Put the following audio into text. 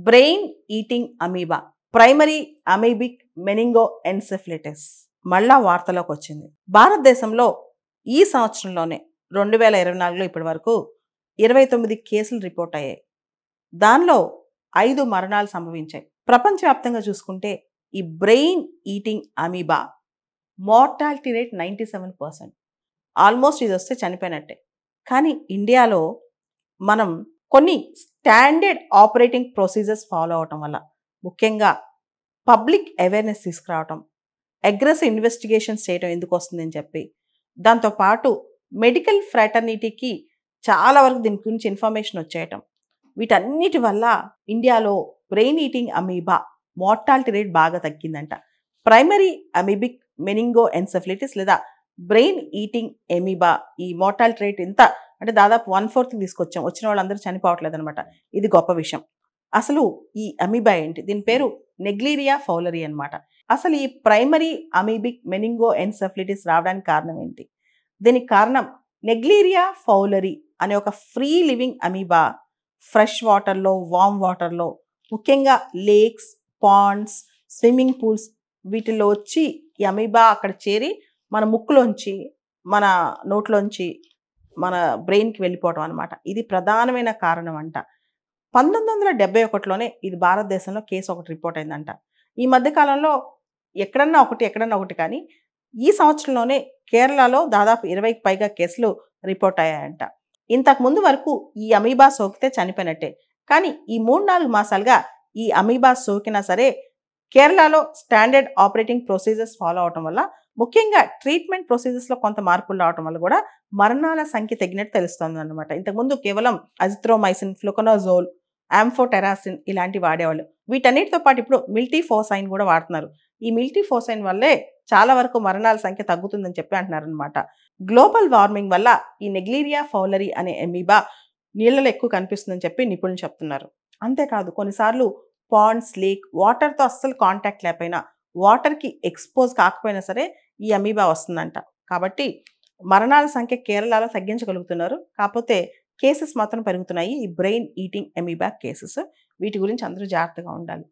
Brain eating amoeba, primary amoebic meningoencephalitis మళ్ళా వార్తలోకి వచ్చింది. భారతదేశంలో ఈ సంవత్సరంలోనే 2024లో ఇప్పటి వరకు 29 కేసులు రిపోర్ట్ అయ్యాయి. దానిలో 5 మరణాలు సంభవించాయి. ప్రపంచవ్యాప్తంగా చూసుకుంటే ఈ brain eating amoeba mortality rate 97%. Almost ఇది వస్తే చనిపోయినట్టే. కానీ ఇండియాలో మనం కొన్ని స్టాండర్డ్ ఆపరేటింగ్ ప్రొసీజర్స్ ఫాలో అవటం వల్ల, ముఖ్యంగా పబ్లిక్ అవేర్నెస్ తీసుకురావటం, అగ్రెసివ్ ఇన్వెస్టిగేషన్స్ చేయడం ఎందుకు వస్తుందని చెప్పి, దాంతోపాటు మెడికల్ ఫ్రాటర్నిటీకి చాలా వరకు దీని గురించి ఇన్ఫర్మేషన్ వచ్చేయటం, వీటన్నిటి వల్ల ఇండియాలో brain eating amoeba mortality rate బాగా తగ్గిందంట. ప్రైమరీ అమీబిక్ మెనింగోఎన్సెఫలిటిస్ లేదా బ్రెయిన్ ఈటింగ్ అమీబా ఈ మోర్టాలిటీ రేట్ ఎంత అంటే దాదాపు 1/4 తీసుకొచ్చాం. వచ్చిన వాళ్ళందరూ చనిపోవట్లేదు అనమాట. ఇది గొప్ప విషయం. అసలు ఈ అమీబా ఏంటి? దీని పేరు నెగ్లీరియా ఫౌలరీ అనమాట. అసలు ఈ ప్రైమరీ అమీబిక్ మెనింగోఎన్సెఫలిటిస్ రావడానికి కారణం ఏంటి? దీనికి కారణం నెగ్లీరియా ఫౌలరీ అనే ఒక ఫ్రీ లివింగ్ అమీబా ఫ్రెష్ వాటర్లో, వామ్ వాటర్లో, ముఖ్యంగా లేక్స్, పాండ్స్, స్విమ్మింగ్ పూల్స్ వీటిల్లో వచ్చి ఈ అమీబా అక్కడ చేరి మన ముక్కులోంచి, మన నోట్లోంచి మన బ్రెయిన్కి వెళ్ళిపోవడం అనమాట. ఇది ప్రధానమైన కారణం అంట. 1971లోనే ఇది భారతదేశంలో కేసు ఒకటి రిపోర్ట్ అయిందంట. ఈ మధ్యకాలంలో ఎక్కడన్నా ఒకటి కానీ ఈ సంవత్సరంలోనే కేరళలో దాదాపు 20కి పైగా కేసులు రిపోర్ట్ అయ్యాయంట. ఇంతకు ముందు వరకు ఈ అమీబా సోకితే చనిపోయినట్టే. కానీ ఈ 3-4 మాసాలుగా ఈ అమీబా సోకినా సరే కేరళలో స్టాండర్డ్ ఆపరేటింగ్ ప్రొసీజర్స్ ఫాలో అవటం వల్ల, ముఖ్యంగా ట్రీట్మెంట్ ప్రొసీజర్స్లో కొంత మార్పులు రావటం వల్ల కూడా మరణాల సంఖ్య తగ్గినట్టు తెలుస్తుంది అనమాట. ఇంతకుముందు కేవలం అజిత్రోమైసిన్, ఫ్లూకనోజోల్, ఆంఫోటెరాసిన్ ఇలాంటివి వాడేవాళ్ళు. వీటన్నిటితో పాటు ఇప్పుడు మిల్టీఫోసైన్ కూడా వాడుతున్నారు. ఈ మిల్టీఫోసైన్ వల్లే చాలా వరకు మరణాల సంఖ్య తగ్గుతుందని చెప్పి అంటున్నారు అనమాట. గ్లోబల్ వార్మింగ్ వల్ల ఈ నెగ్లీరియా ఫౌలరీ అనే అమీబా నీళ్ళలో ఎక్కువ కనిపిస్తుందని చెప్పి నిపుణులు చెప్తున్నారు. అంతేకాదు కొన్నిసార్లు పాండ్స్, లేక్ వాటర్తో అస్సలు కాంటాక్ట్ లేకపోయినా, వాటర్కి ఎక్స్పోజ్ కాకపోయినా సరే ఈ అమీబా వస్తుందంట. కాబట్టి మరణాల సంఖ్య కేరళలో తగ్గించగలుగుతున్నారు. కాకపోతే కేసెస్ మాత్రం పెరుగుతున్నాయి. ఈ బ్రెయిన్ ఈటింగ్ అమీబా కేసెస్. వీటి గురించి అందరూ జాగ్రత్తగా ఉండాలి.